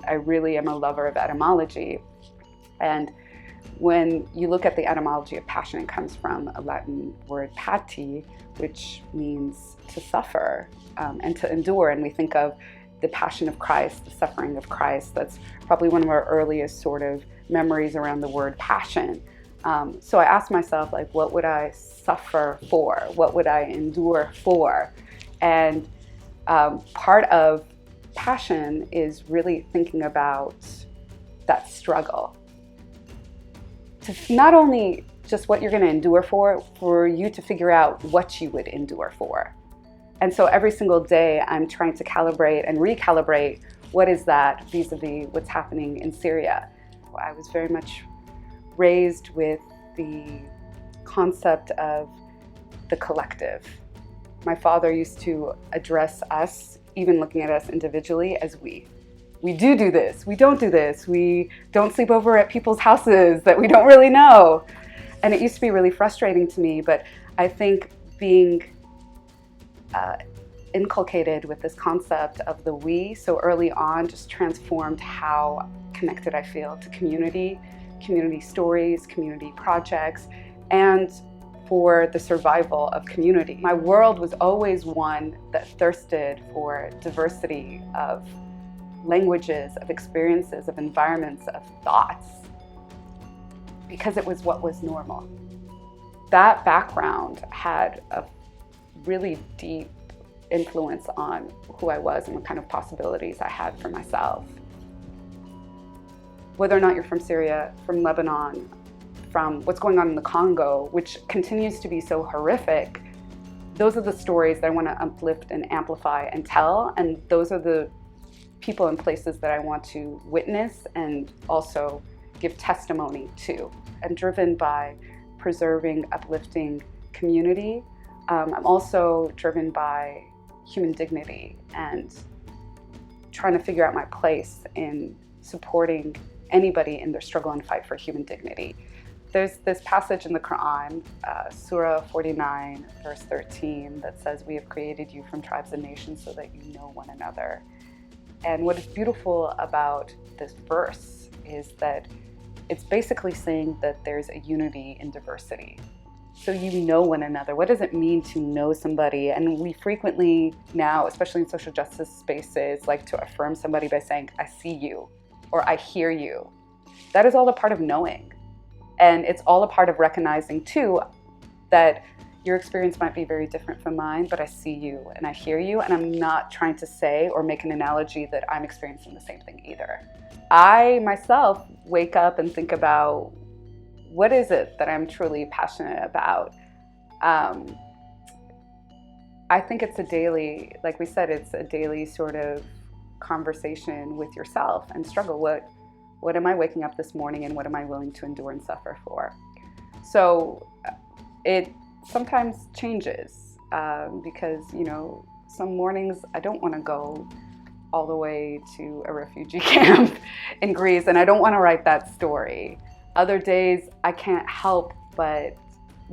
I really am a lover of etymology. And when you look at the etymology of passion, it comes from a Latin word pati, which means to suffer and to endure. And we think of the passion of Christ, the suffering of Christ. That's probably one of our earliest sort of memories around the word passion. So I asked myself, like, what would I suffer for? What would I endure for? And part of passion is really thinking about that struggle. To not only just what you're going to endure for you to figure out what you would endure for. And so every single day I'm trying to calibrate and recalibrate what is that vis-a-vis what's happening in Syria. I was very much raised with the concept of the collective. My father used to address us, even looking at us individually, as we. We do this, we don't do this, we don't sleep over at people's houses that we don't really know. And it used to be really frustrating to me, but I think being inculcated with this concept of the we so early on just transformed how connected I feel to community stories, community projects, and for the survival of community. My world was always one that thirsted for diversity of languages, of experiences, of environments, of thoughts, because it was what was normal. That background had a really deep influence on who I was and what kind of possibilities I had for myself. Whether or not you're from Syria, from Lebanon, from what's going on in the Congo, which continues to be so horrific, those are the stories that I want to uplift and amplify and tell, and those are the people and places that I want to witness and also give testimony to. I'm driven by preserving, uplifting community. I'm also driven by human dignity and trying to figure out my place in supporting anybody in their struggle and fight for human dignity. There's this passage in the Quran, Surah 49, verse 13, that says, "We have created you from tribes and nations so that you know one another." And what is beautiful about this verse is that it's basically saying that there's a unity in diversity. So you know one another. What does it mean to know somebody? And we frequently now, especially in social justice spaces, like to affirm somebody by saying, "I see you," or "I hear you." That is all a part of knowing. And it's all a part of recognizing too that your experience might be very different from mine, but I see you and I hear you, and I'm not trying to say or make an analogy that I'm experiencing the same thing either. I myself wake up and think about, what is it that I'm truly passionate about? I think it's a daily, like we said, it's a daily sort of conversation with yourself and struggle. What am I waking up this morning and what am I willing to endure and suffer for? So it sometimes changes because, some mornings I don't want to go all the way to a refugee camp in Greece, and I don't want to write that story. Other days I can't help but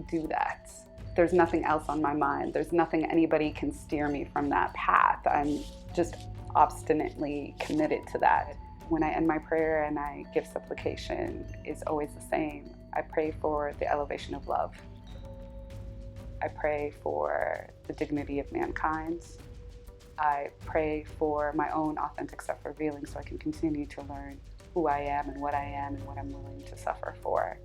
do that. There's nothing else on my mind. There's nothing anybody can steer me from that path. I'm just obstinately committed to that. When I end my prayer and I give supplication, it's always the same. I pray for the elevation of love. I pray for the dignity of mankind. I pray for my own authentic self-revealing so I can continue to learn who I am and what I'm willing to suffer for.